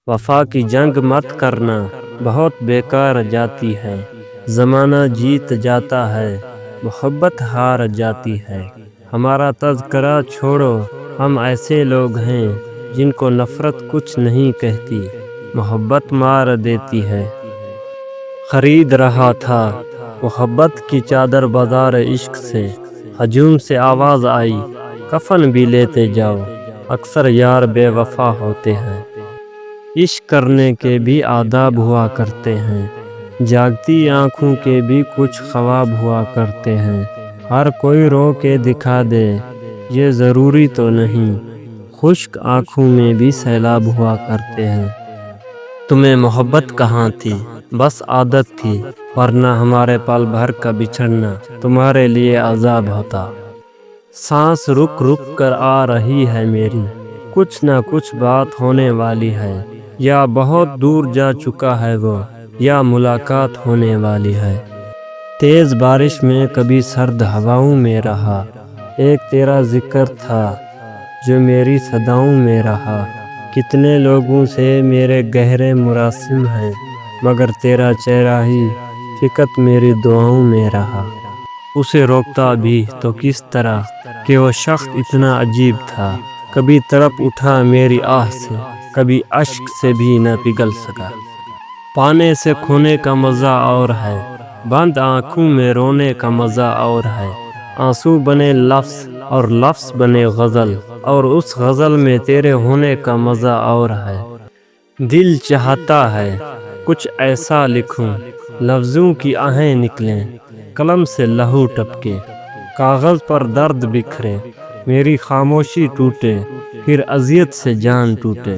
وفا کی جنگ مت کرنا، بہت بیکار جاتی ہے۔ زمانہ جیت جاتا ہے، محبت ہار جاتی ہے۔ ہمارا تذکرہ چھوڑو، ہم ایسے لوگ ہیں جن کو نفرت کچھ نہیں کہتی، محبت مار دیتی ہے۔ خرید رہا تھا محبت کی چادر بازار عشق سے، ہجوم سے آواز آئی کفن بھی لیتے جاؤ، اکثر یار بے وفا ہوتے ہیں۔ عشق کرنے کے بھی آداب ہوا کرتے ہیں، جاگتی آنکھوں کے بھی کچھ خواب ہوا کرتے ہیں۔ ہر کوئی رو کے دکھا دے یہ ضروری تو نہیں، خشک آنکھوں میں بھی سیلاب ہوا کرتے ہیں۔ تمہیں محبت کہاں تھی، بس عادت تھی، ورنہ ہمارے پل بھر کا بچھڑنا تمہارے لیے عذاب ہوتا۔ سانس رک رک کر آ رہی ہے میری، کچھ نہ کچھ بات ہونے والی ہے، یا بہت دور جا چکا ہے وہ، یا ملاقات ہونے والی ہے۔ تیز بارش میں کبھی سرد ہواؤں میں رہا، ایک تیرا ذکر تھا جو میری صداؤں میں رہا۔ کتنے لوگوں سے میرے گہرے مراسم ہیں، مگر تیرا چہرہ ہی فقط میری دعاؤں میں رہا۔ اسے روکتا بھی تو کس طرح کہ وہ شخص اتنا عجیب تھا، کبھی تڑپ اٹھا میری آہ سے، کبھی اشک سے بھی نہ پگھل سکا۔ پانے سے کھونے کا مزہ اور ہے، بند آنکھوں میں رونے کا مزہ اور ہے۔ آنسو بنے لفظ اور لفظ بنے غزل، اور اس غزل میں تیرے ہونے کا مزہ اور ہے۔ دل چاہتا ہے کچھ ایسا لکھوں، لفظوں کی آہیں نکلیں، قلم سے لہو ٹپکے، کاغذ پر درد بکھرے، میری خاموشی ٹوٹے، پھر اذیت سے جان ٹوٹے۔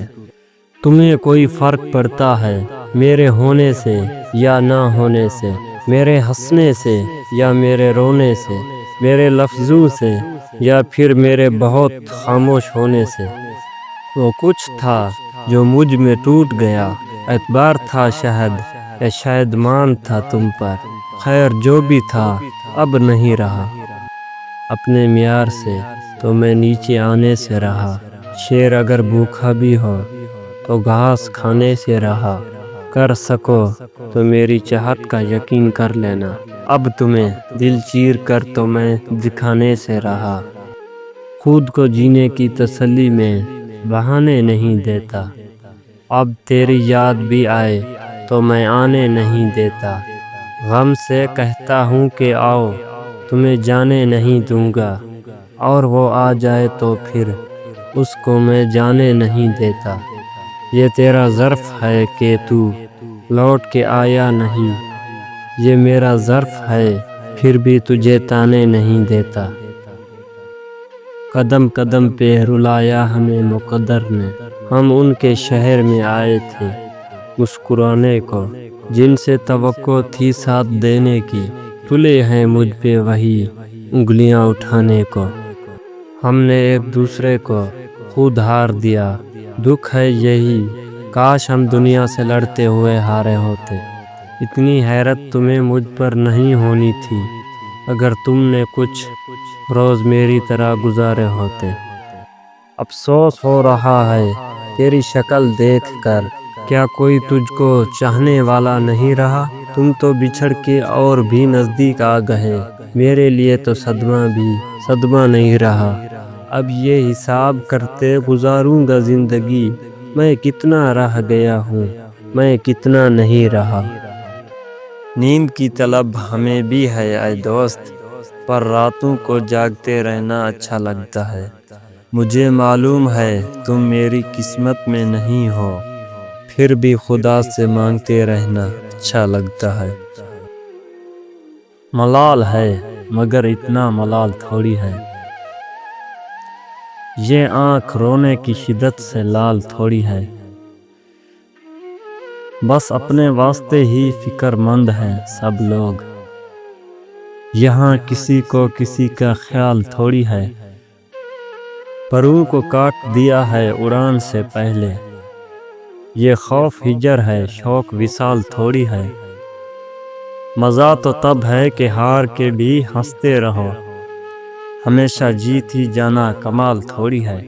تمہیں کوئی فرق پڑتا ہے میرے ہونے سے یا نہ ہونے سے، میرے ہنسنے سے یا میرے رونے سے، میرے لفظوں سے یا پھر میرے بہت خاموش ہونے سے؟ وہ کچھ تھا جو مجھ میں ٹوٹ گیا، اعتبار تھا شاید، یا شاید مان تھا تم پر، خیر جو بھی تھا اب نہیں رہا۔ اپنے معیار سے تو میں نیچے آنے سے رہا، شیر اگر بھوکا بھی ہو تو گھاس کھانے سے رہا۔ کر سکو تو میری چاہت کا یقین کر لینا، اب تمہیں دل چیر کر تو میں دکھانے سے رہا۔ خود کو جینے کی تسلی میں بہانے نہیں دیتا، اب تیری یاد بھی آئے تو میں آنے نہیں دیتا۔ غم سے کہتا ہوں کہ آؤ تمہیں جانے نہیں دوں گا، اور وہ آ جائے تو پھر اس کو میں جانے نہیں دیتا۔ یہ تیرا ظرف ہے کہ تو لوٹ کے آیا نہیں، یہ میرا ظرف ہے پھر بھی تجھے تانے نہیں دیتا۔ قدم قدم پہ رلایا ہمیں مقدر نے، ہم ان کے شہر میں آئے تھے مسکرانے کو، جن سے توقع تھی ساتھ دینے کی، تلے ہیں مجھ پہ وہی انگلیاں اٹھانے کو۔ ہم نے ایک دوسرے کو خود ہار دیا، دکھ ہے یہی کاش ہم دنیا سے لڑتے ہوئے ہارے ہوتے۔ اتنی حیرت تمہیں مجھ پر نہیں ہونی تھی، اگر تم نے کچھ روز میری طرح گزارے ہوتے۔ افسوس ہو رہا ہے تیری شکل دیکھ کر، کیا کوئی تجھ کو چاہنے والا نہیں رہا؟ تم تو بچھڑ کے اور بھی نزدیک آ گئے، میرے لیے تو صدمہ بھی صدمہ نہیں رہا۔ اب یہ حساب کرتے گزاروں گا زندگی، میں کتنا رہ گیا ہوں، میں کتنا نہیں رہا۔ نیند کی طلب ہمیں بھی ہے اے دوست، پر راتوں کو جاگتے رہنا اچھا لگتا ہے۔ مجھے معلوم ہے تم میری قسمت میں نہیں ہو، پھر بھی خدا سے مانگتے رہنا اچھا لگتا ہے۔ ملال ہے مگر اتنا ملال تھوڑی ہے، یہ آنکھ رونے کی شدت سے لال تھوڑی ہے۔ بس اپنے واسطے ہی فکر مند ہیں سب لوگ، یہاں کسی کو کسی کا خیال تھوڑی ہے۔ پروں کو کاٹ دیا ہے اڑان سے پہلے، یہ خوف ہجر ہے شوق وصال تھوڑی ہے۔ مزہ تو تب ہے کہ ہار کے بھی ہنستے رہو، ہمیشہ جیت ہی جانا کمال تھوڑی ہے۔